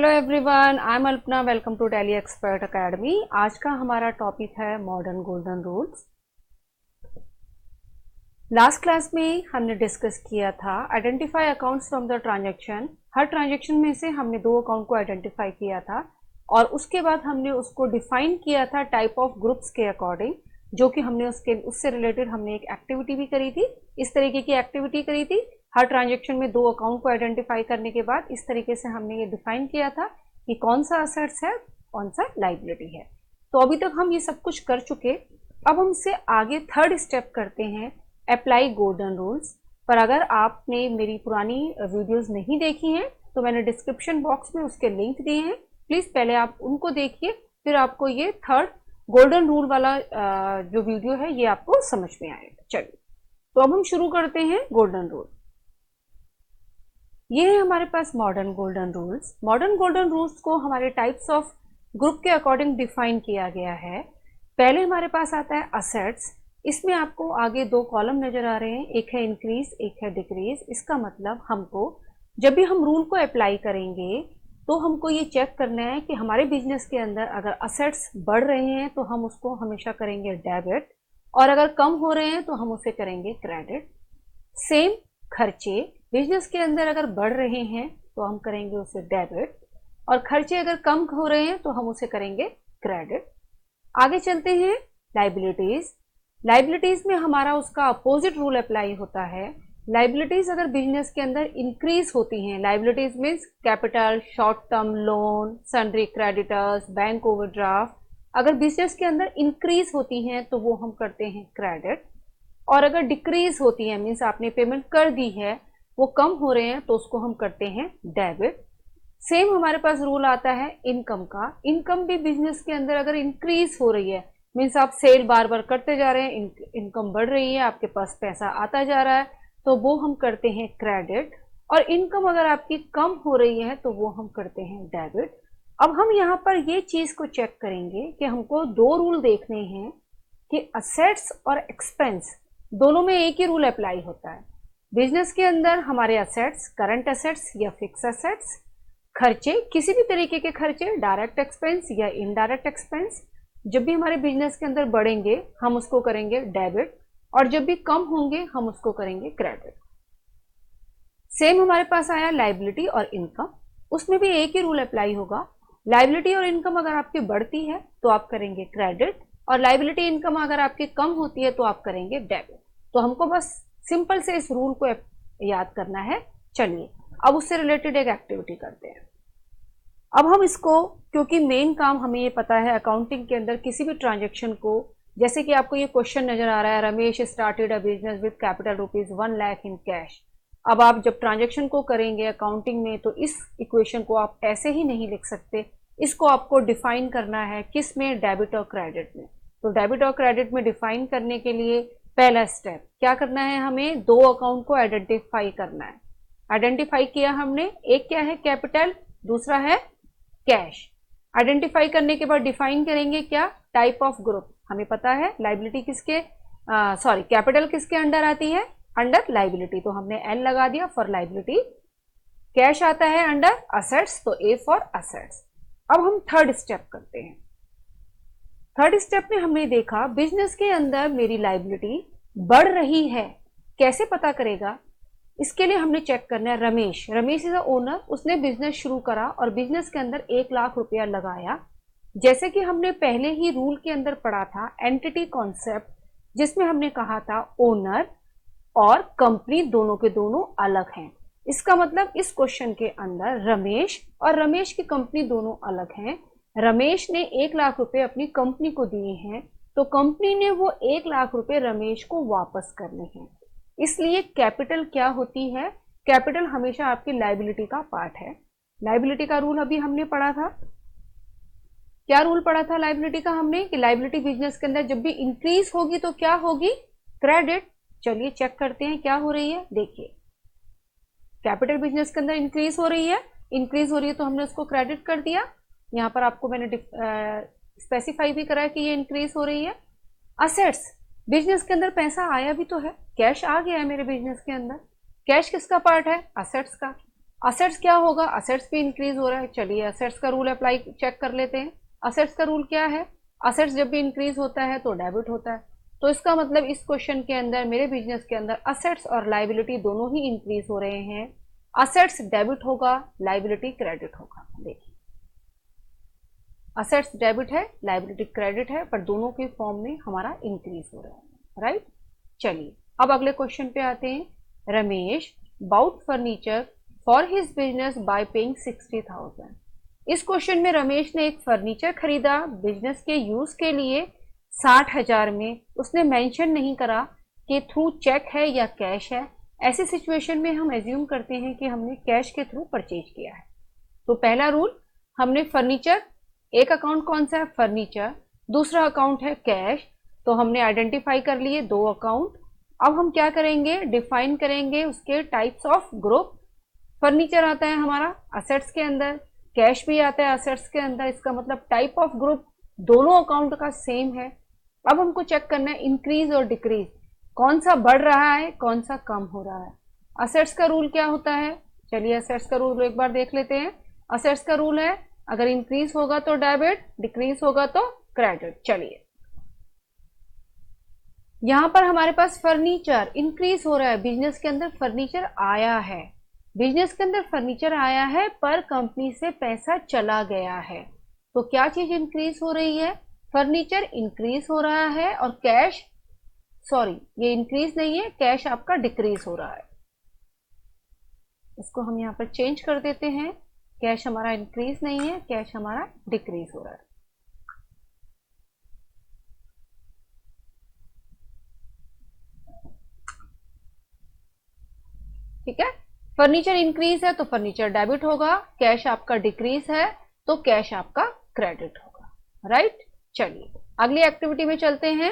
Hello everyone, I am Alpana. Welcome to Tally Expert Academy. आज का हमारा टॉपिक है modern golden rules. Last class में हमने डिस्कस किया था identify accounts from the transaction. हर ट्रांजैक्शन में से हमने दो अकाउंट को आइडेंटिफाई किया था और उसके बाद हमने उसको डिफाइन किया था टाइप ऑफ ग्रुप्स के अकॉर्डिंग, जो कि हमने उससे रिलेटेड हमने एक एक्टिविटी भी करी थी। इस तरीके की एक्टिविटी करी थी। हर ट्रांजैक्शन में दो अकाउंट को आइडेंटिफाई करने के बाद इस तरीके से हमने ये डिफाइन किया था कि कौन सा असेट्स है, कौन सा लाइबिलिटी है। तो अभी तक हम ये सब कुछ कर चुके। अब हम इससे आगे थर्ड स्टेप करते हैं, अप्लाई गोल्डन रूल्स। पर अगर आपने मेरी पुरानी वीडियोस नहीं देखी हैं तो मैंने डिस्क्रिप्शन बॉक्स में उसके लिंक दिए हैं, प्लीज़ पहले आप उनको देखिए, फिर आपको ये थर्ड गोल्डन रूल वाला जो वीडियो है ये आपको समझ में आएगा। चलिए, तो अब हम शुरू करते हैं गोल्डन रूल। ये है हमारे पास modern golden rules. Modern golden rules को हमारे टाइप्स ऑफ ग्रुप के अकॉर्डिंग डिफाइन किया गया है। पहले हमारे पास आता है असेट्स। इसमें आपको आगे दो कॉलम नजर आ रहे हैं, एक है इंक्रीज, एक है डिक्रीज। इसका मतलब हमको जब भी हम रूल को अप्लाई करेंगे तो हमको ये चेक करना है कि हमारे बिजनेस के अंदर अगर असेट्स बढ़ रहे हैं तो हम उसको हमेशा करेंगे डेबिट, और अगर कम हो रहे हैं तो हम उसे करेंगे क्रेडिट। सेम खर्चे बिजनेस के अंदर अगर बढ़ रहे हैं तो हम करेंगे उसे डेबिट, और खर्चे अगर कम हो रहे हैं तो हम उसे करेंगे क्रेडिट। आगे चलते हैं लाइबिलिटीज। लाइबिलिटीज में हमारा उसका अपोजिट रूल अप्लाई होता है। लाइबिलिटीज अगर बिजनेस के अंदर इंक्रीज होती हैं, liabilities means capital, short term loan, sundry creditors, bank overdraft, अगर बिजनेस के अंदर इंक्रीज होती हैं तो वो हम करते हैं क्रेडिट। और अगर डिक्रीज होती है मीन्स आपने पेमेंट कर दी है, वो कम हो रहे हैं तो उसको हम करते हैं डेबिट। सेम हमारे पास रूल आता है इनकम का। इनकम भी बिजनेस के अंदर अगर इंक्रीज हो रही है मीन्स आप सेल बार बार करते जा रहे हैं, इनकम बढ़ रही है, आपके पास पैसा आता जा रहा है, तो वो हम करते हैं क्रेडिट। और इनकम अगर आपकी कम हो रही है तो वो हम करते हैं डेबिट। अब हम यहाँ पर ये चीज को चेक करेंगे कि हमको दो रूल देखने हैं कि असेट्स और एक्सपेंस दोनों में एक ही रूल अप्लाई होता है। बिजनेस के अंदर हमारे असेट्स करंट असेट्स या फिक्स असेट्स, खर्चे किसी भी तरीके के खर्चे, डायरेक्ट एक्सपेंस या इनडायरेक्ट एक्सपेंस, जब भी हमारे बिजनेस के अंदर बढ़ेंगे हम उसको करेंगे डेबिट, और जब भी कम होंगे हम उसको करेंगे क्रेडिट। सेम हमारे पास आया लाइबिलिटी और इनकम। उसमें भी एक ही रूल अप्लाई होगा। लाइबिलिटी और इनकम अगर आपकी बढ़ती है तो आप करेंगे क्रेडिट, और लाइबिलिटी इनकम अगर आपकी कम होती है तो आप करेंगे डेबिट। तो हमको बस सिंपल से इस रूल को याद करना है। चलिए अब उससे रिलेटेड एक एक्टिविटी करते हैं। अब हम इसको, क्योंकि मेन काम हमें ये पता है अकाउंटिंग के अंदर किसी भी ट्रांजैक्शन को, जैसे कि आपको ये क्वेश्चन नजर आ रहा है, Ramesh started a business with capital ₹1 lakh in cash. अब आप जब ट्रांजैक्शन को करेंगे अकाउंटिंग में तो इस इक्वेशन को आप ऐसे ही नहीं लिख सकते, इसको आपको डिफाइन करना है। किस में? डेबिट और क्रेडिट में। तो डेबिट और क्रेडिट में डिफाइन करने के लिए पहला स्टेप क्या करना है, हमें दो अकाउंट को आइडेंटिफाई करना है। आइडेंटिफाई किया हमने, एक क्या है कैपिटल, दूसरा है कैश। आइडेंटिफाई करने के बाद डिफाइन करेंगे क्या, टाइप ऑफ ग्रुप। हमें पता है लाइबिलिटी किसके, कैपिटल किसके अंडर आती है, अंडर लाइबिलिटी, तो हमने एल लगा दिया फॉर लाइबिलिटी। कैश आता है अंडर असेट्स, तो ए फॉर असेट्स। अब हम थर्ड स्टेप करते हैं। थर्ड स्टेप में हमने देखा बिजनेस के अंदर मेरी लाइबिलिटी बढ़ रही है, कैसे पता करेगा, इसके लिए हमने चेक करना है। रमेश इज अ ओनर, उसने बिजनेस शुरू करा और बिजनेस के अंदर 1 लाख रुपया लगाया। जैसे कि हमने पहले ही रूल के अंदर पढ़ा था एंटिटी कॉन्सेप्ट, जिसमें हमने कहा था ओनर और कंपनी दोनों के दोनों अलग हैं। इसका मतलब इस क्वेश्चन के अंदर रमेश और रमेश की कंपनी दोनों अलग हैं। रमेश ने 1 लाख रुपए अपनी कंपनी को दिए हैं, तो कंपनी ने वो 1 लाख रुपए रमेश को वापस करने हैं। इसलिए कैपिटल क्या होती है, कैपिटल हमेशा आपकी लाइबिलिटी का पार्ट है। लाइबिलिटी का रूल अभी हमने पढ़ा था। क्या रूल पढ़ा था लाइबिलिटी का हमने, कि लाइबिलिटी बिजनेस के अंदर जब भी इंक्रीज होगी तो क्या होगी, क्रेडिट। चलिए चेक करते हैं क्या हो रही है। देखिए कैपिटल बिजनेस के अंदर इंक्रीज हो रही है, इंक्रीज हो रही है तो हमने उसको क्रेडिट कर दिया। यहाँ पर आपको मैंने स्पेसिफाई भी करा है कि ये इंक्रीज हो रही है। असेट्स, बिजनेस के अंदर पैसा आया भी तो है, कैश आ गया है मेरे बिजनेस के अंदर। कैश किसका पार्ट है, असेट्स का। असेट्स क्या होगा, असेट्स भी इंक्रीज हो रहा है। चलिए असेट्स का रूल अप्लाई चेक कर लेते हैं। असेट्स का रूल क्या है, असेट्स जब भी इंक्रीज होता है तो डेबिट होता है। तो इसका मतलब इस क्वेश्चन के अंदर, मेरे बिजनेस के अंदर असेट्स और लाइबिलिटी दोनों ही इंक्रीज हो रहे हैं। असेट्स डेबिट होगा, लाइबिलिटी क्रेडिट होगा। देखिए असेट्स डेबिट है, लाइबिलिटी क्रेडिट है, पर दोनों के फॉर्म में हमारा इंक्रीज हो रहा है, राइट। चलिए अब अगले क्वेश्चन पे आते हैं। Ramesh bought furniture for his business by paying 60,000। इस क्वेश्चन में रमेश ने एक फर्नीचर खरीदा बिजनेस के यूज के लिए 60,000 में। उसने मेंशन नहीं करा कि थ्रू चेक है या कैश है। ऐसी सिचुएशन में हम एज्यूम करते हैं कि हमने कैश के थ्रू परचेज किया है। तो पहला रूल, हमने फर्नीचर, एक अकाउंट कौन सा है, फर्नीचर, दूसरा अकाउंट है कैश, तो हमने आइडेंटिफाई कर लिए दो अकाउंट। अब हम क्या करेंगे, डिफाइन करेंगे उसके टाइप्स ऑफ ग्रुप। फर्नीचर आता है हमारा असेट्स के अंदर, कैश भी आता है असेट्स के अंदर। इसका मतलब टाइप ऑफ ग्रुप दोनों अकाउंट का सेम है। अब हमको चेक करना है इंक्रीज और डिक्रीज, कौन सा बढ़ रहा है, कौन सा कम हो रहा है। असेट्स का रूल क्या होता है, चलिए असेट्स का रूल एक बार देख लेते हैं। असेट्स का रूल है, अगर इंक्रीज होगा तो डेबिट, डिक्रीज होगा तो क्रेडिट। चलिए यहां पर हमारे पास फर्नीचर इंक्रीज हो रहा है, बिजनेस के अंदर फर्नीचर आया है, बिजनेस के अंदर फर्नीचर आया है, पर कंपनी से पैसा चला गया है। तो क्या चीज इंक्रीज हो रही है, फर्नीचर इंक्रीज हो रहा है, और कैश, सॉरी ये इंक्रीज नहीं है, कैश आपका डिक्रीज हो रहा है। इसको हम यहां पर चेंज कर देते हैं, कैश हमारा इंक्रीज नहीं है, कैश हमारा डिक्रीज हो रहा है। ठीक है, फर्नीचर इंक्रीज है तो फर्नीचर डेबिट होगा, कैश आपका डिक्रीज है तो कैश आपका क्रेडिट होगा, राइट। चलिए अगली एक्टिविटी में चलते हैं।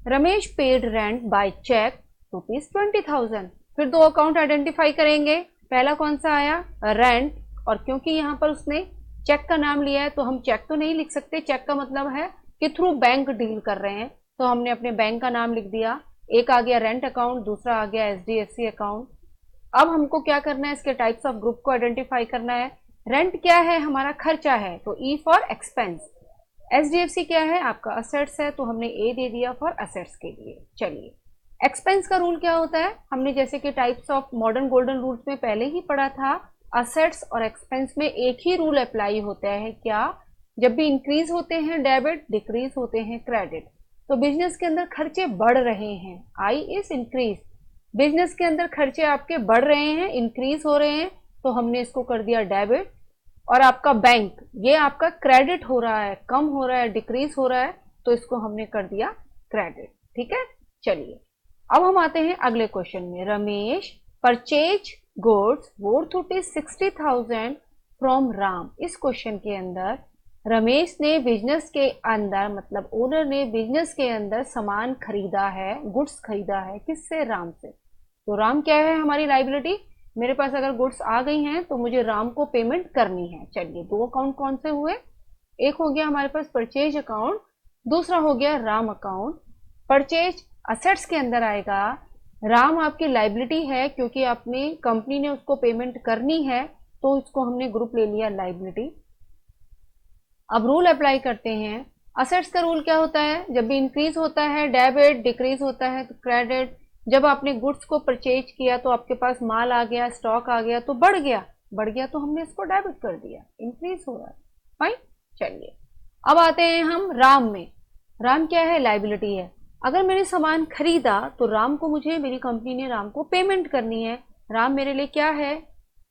Ramesh paid rent by cheque ₹20,000। फिर दो अकाउंट आइडेंटिफाई करेंगे। पहला कौन सा आया, रेंट, और क्योंकि यहां पर उसने चेक का नाम लिया है तो हम चेक तो नहीं लिख सकते, चेक का मतलब है कि थ्रू बैंक डील कर रहे हैं, तो हमने अपने बैंक का नाम लिख दिया। एक आ गया रेंट अकाउंट, दूसरा आ गया HDFC अकाउंट। अब हमको क्या करना है, इसके टाइप्स ऑफ ग्रुप को आइडेंटिफाई करना है। रेंट क्या है, हमारा खर्चा है, तो E फॉर एक्सपेंस। HDFC क्या है, आपका असेट्स है, तो हमने A दे दिया फॉर असेट्स के लिए। चलिए एक्सपेंस का रूल क्या होता है, हमने जैसे कि types of modern golden rules में पहले ही पढ़ा था। असेट्स और एक्सपेंस में एक ही रूल अप्लाई होता है, क्या, जब भी इंक्रीज होते हैं डेबिट, डिक्रीज होते हैं क्रेडिट। तो बिजनेस के अंदर खर्चे बढ़ रहे हैं, आई इज इंक्रीज, बिजनेस के अंदर खर्चे आपके बढ़ रहे हैं, इंक्रीज हो रहे हैं, तो हमने इसको कर दिया डेबिट। और आपका बैंक, ये आपका क्रेडिट हो रहा है, कम हो रहा है, डिक्रीज हो रहा है, तो इसको हमने कर दिया क्रेडिट। ठीक है, चलिए अब हम आते हैं अगले क्वेश्चन में। Ramesh purchase goods worth ₹60,000 from Ram. इस क्वेश्चन के अंदर रमेश ने बिजनेस के अंदर, मतलब ओनर ने बिजनेस के अंदर सामान खरीदा है, गुड्स खरीदा है, किससे, राम से। तो राम क्या है, हमारी लाइबिलिटी। मेरे पास अगर गुड्स आ गई हैं तो मुझे राम को पेमेंट करनी है। चलिए दो अकाउंट कौन से हुए, एक हो गया हमारे पास परचेज अकाउंट, दूसरा हो गया राम अकाउंट। परचेज असेट्स के अंदर आएगा, राम आपकी लाइबिलिटी है क्योंकि आपने, कंपनी ने उसको पेमेंट करनी है, तो इसको हमने ग्रुप ले लिया लाइबिलिटी। अब रूल अप्लाई करते हैं। असेट्स का रूल क्या होता है, जब भी इंक्रीज होता है डेबिट, डिक्रीज होता है तो क्रेडिट। जब आपने गुड्स को परचेज किया तो आपके पास माल आ गया, स्टॉक आ गया, तो बढ़ गया, बढ़ गया तो हमने इसको डेबिट कर दिया, इंक्रीज हो रहा है, फाइन। चलिए अब आते हैं हम राम में। राम क्या है, लाइबिलिटी है। अगर मैंने सामान खरीदा तो राम को, मुझे, मेरी कंपनी ने राम को पेमेंट करनी है। राम मेरे लिए क्या है,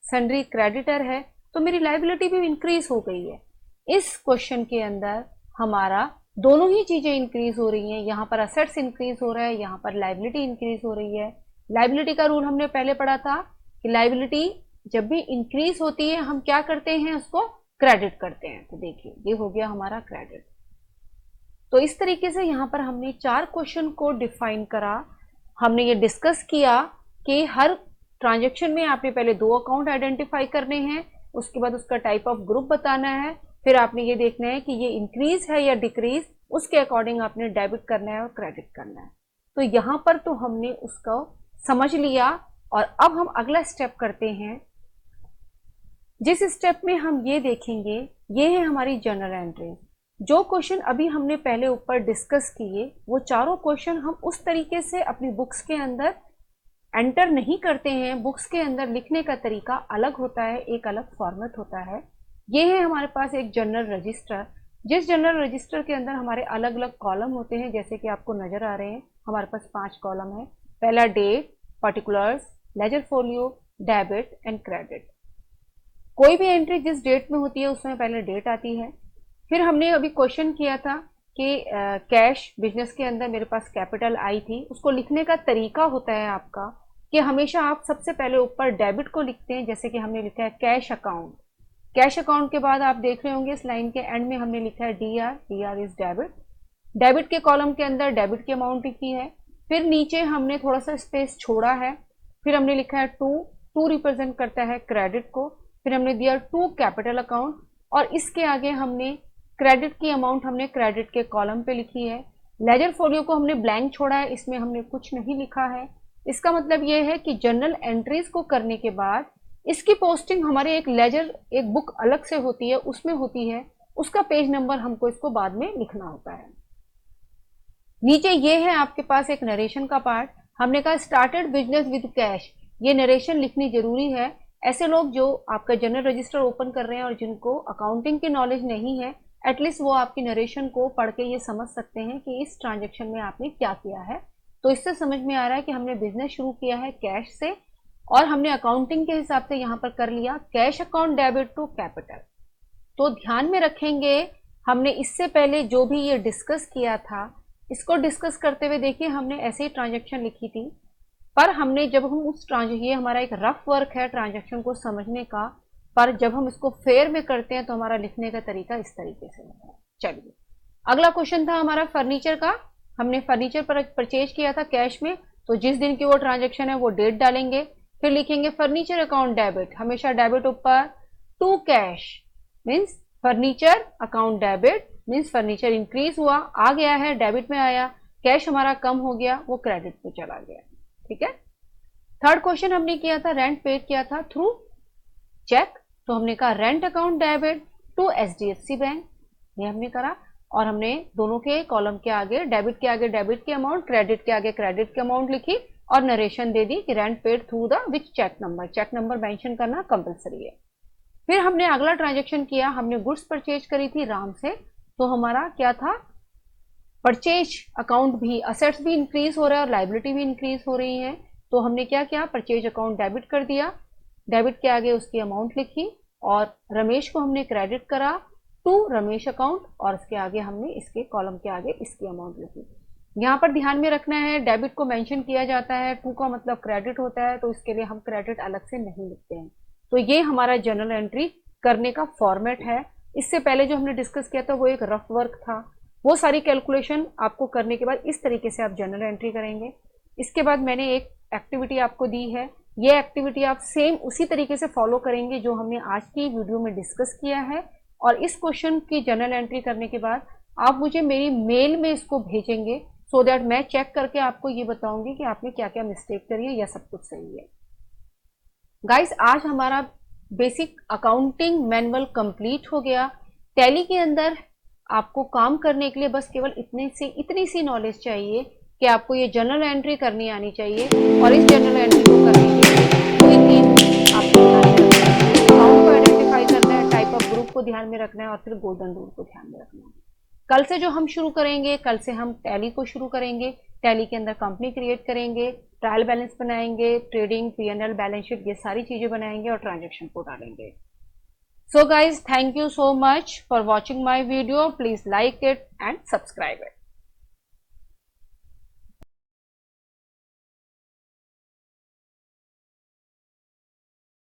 सन्ड्री क्रेडिटर है, तो मेरी लाइबिलिटी भी इंक्रीज हो गई है। इस क्वेश्चन के अंदर हमारा दोनों ही चीजें इंक्रीज हो रही हैं, यहाँ पर असेट्स इंक्रीज हो रहा है, यहाँ पर लाइबिलिटी इंक्रीज हो रही है। लाइबिलिटी का रूल हमने पहले पढ़ा था कि लाइबिलिटी जब भी इंक्रीज होती है हम क्या करते हैं, उसको क्रेडिट करते हैं। तो देखिए ये हो गया हमारा क्रेडिट। तो इस तरीके से यहाँ पर हमने 4 क्वेश्चन को डिफाइन करा। हमने ये डिस्कस किया कि हर ट्रांजेक्शन में आपने पहले 2 अकाउंट आइडेंटिफाई करने हैं, उसके बाद उसका टाइप ऑफ ग्रुप बताना है, फिर आपने ये देखना है कि ये इंक्रीज है या डिक्रीज, उसके अकॉर्डिंग आपने डेबिट करना है और क्रेडिट करना है। तो यहाँ पर तो हमने उसको समझ लिया, और अब हम अगला स्टेप करते हैं जिस स्टेप में हम ये देखेंगे, ये है हमारी जर्नल एंट्री। जो क्वेश्चन अभी हमने पहले ऊपर डिस्कस किए, वो चारों क्वेश्चन हम उस तरीके से अपनी बुक्स के अंदर एंटर नहीं करते हैं। बुक्स के अंदर लिखने का तरीका अलग होता है, एक अलग फॉर्मेट होता है। ये है हमारे पास एक जर्नल रजिस्टर, जिस जर्नल रजिस्टर के अंदर हमारे अलग अलग कॉलम होते हैं, जैसे कि आपको नजर आ रहे हैं। हमारे पास 5 कॉलम है। पहला date, particulars, ledger folio, debit and credit. कोई भी एंट्री जिस डेट में होती है उसमें पहले डेट आती है। फिर हमने अभी क्वेश्चन किया था कि कैश बिजनेस के अंदर मेरे पास कैपिटल आई थी। उसको लिखने का तरीका होता है आपका कि हमेशा आप सबसे पहले ऊपर डेबिट को लिखते हैं, जैसे कि हमने लिखा है कैश अकाउंट। कैश अकाउंट के बाद आप देख रहे होंगे इस लाइन के एंड में हमने लिखा है D R, D R is debit. Debit के कॉलम के अंदर डेबिट की अमाउंट लिखी है। फिर नीचे हमने थोड़ा सा स्पेस छोड़ा है। फिर हमने लिखा है टू, टू रिप्रेजेंट करता है क्रेडिट को। फिर हमने दिया टू कैपिटल अकाउंट, और इसके आगे हमने क्रेडिट की अमाउंट हमने क्रेडिट के कॉलम पे लिखी है। लेजर फोलियो को हमने ब्लैंक छोड़ा है, इसमें हमने कुछ नहीं लिखा है। इसका मतलब ये है कि जर्नल एंट्रीज को करने के बाद इसकी पोस्टिंग हमारे एक लेजर, एक बुक अलग से होती है, उसमें होती है। उसका पेज नंबर हमको इसको बाद में लिखना होता है। नीचे ये है आपके पास एक नरेशन का पार्ट। हमने कहा स्टार्टेड बिजनेस विद कैश, ये नरेशन लिखनी जरूरी है। ऐसे लोग जो आपका जर्नल रजिस्टर ओपन कर रहे हैं और जिनको अकाउंटिंग की नॉलेज नहीं है, एटलीस्ट वो आपकी नरेशन को पढ़ के ये समझ सकते हैं कि इस ट्रांजेक्शन में आपने क्या किया है। तो इससे समझ में आ रहा है कि हमने बिजनेस शुरू किया है कैश से, और हमने अकाउंटिंग के हिसाब से यहाँ पर कर लिया cash account debit to capital. तो ध्यान में रखेंगे, हमने इससे पहले जो भी ये डिस्कस किया था, इसको डिस्कस करते हुए देखिए हमने ऐसे ही ट्रांजेक्शन लिखी थी। पर हमने जब हम उस ट्रांजेक्शन, ये हमारा एक रफ वर्क है ट्रांजेक्शन को समझने का, पर जब हम इसको फेयर में करते हैं तो हमारा लिखने का तरीका इस तरीके से होता है। चलिए, अगला क्वेश्चन था हमारा फर्नीचर का। हमने फर्नीचर पर परचेज किया था कैश में, तो जिस दिन की वो ट्रांजेक्शन है वो डेट डालेंगे। फिर लिखेंगे फर्नीचर अकाउंट डेबिट, हमेशा डेबिट ऊपर, to cash means furniture account debit means furniture increase हुआ, आ गया है, डेबिट में आया। कैश हमारा कम हो गया, वो क्रेडिट में चला गया। ठीक है। थर्ड क्वेश्चन हमने किया था, रेंट पेड किया था थ्रू चेक, तो हमने कहा rent account debit to HDFC bank, ये हमने करा। और हमने दोनों के कॉलम के आगे, डेबिट के आगे डेबिट की अमाउंट, क्रेडिट के आगे क्रेडिट की अमाउंट लिखी, और नरेशन दे दी कि rent paid through the which cheque number. Cheque number mention करना कंपलसरी है। फिर हमने अगला ट्रांजेक्शन किया, हमने गुड्स परचेज करी थी राम से, तो हमारा क्या था, परचेज अकाउंट भी, असेट्स भी इंक्रीज हो रहा है और लाइबिलिटी भी इंक्रीज हो रही है। तो हमने क्या किया, परचेज अकाउंट डेबिट कर दिया, डेबिट के आगे उसकी अमाउंट लिखी, और रमेश को हमने क्रेडिट करा टू रमेश अकाउंट, और इसके आगे हमने इसके कॉलम के आगे इसकी अमाउंट लिखी। यहाँ पर ध्यान में रखना है, डेबिट को मेंशन किया जाता है, टू का मतलब क्रेडिट होता है, तो इसके लिए हम क्रेडिट अलग से नहीं लिखते हैं। तो ये हमारा जर्नल एंट्री करने का फॉर्मेट है। इससे पहले जो हमने डिस्कस किया था वो एक रफ वर्क था। वो सारी कैलकुलेशन आपको करने के बाद इस तरीके से आप जर्नल एंट्री करेंगे। इसके बाद मैंने एक एक्टिविटी आपको दी है, ये एक्टिविटी आप सेम उसी तरीके से फॉलो करेंगे जो हमने आज की वीडियो में डिस्कस किया है। और इस क्वेश्चन की जर्नल एंट्री करने के बाद आप मुझे मेरी मेल में इसको भेजेंगे, सो दैट मैं चेक करके आपको ये बताऊंगी कि आपने क्या क्या मिस्टेक करी है या सब कुछ सही है। गाइस, आज हमारा बेसिक अकाउंटिंग मैनुअल कंप्लीट हो गया। टैली के अंदर आपको काम करने के लिए बस केवल इतनी सी नॉलेज चाहिए कि आपको ये जर्नल एंट्री करनी आनी चाहिए, और इस जर्नल एंट्री को करने के लिए कोई चीज आपको अकाउंट को आइडेंटिफाई करना है, टाइप ऑफ ग्रुप को ध्यान में रखना है, और फिर गोल्डन रूल को ध्यान में रखना है। कल से जो हम शुरू करेंगे, कल से हम टैली को शुरू करेंगे। टैली के अंदर कंपनी क्रिएट करेंगे, ट्रायल बैलेंस बनाएंगे, ट्रेडिंग, पीएनएल, बैलेंस शीट, ये सारी चीजें बनाएंगे और ट्रांजैक्शन को डालेंगे। So guys, thank you so much for watching my video. Please like it and subscribe it.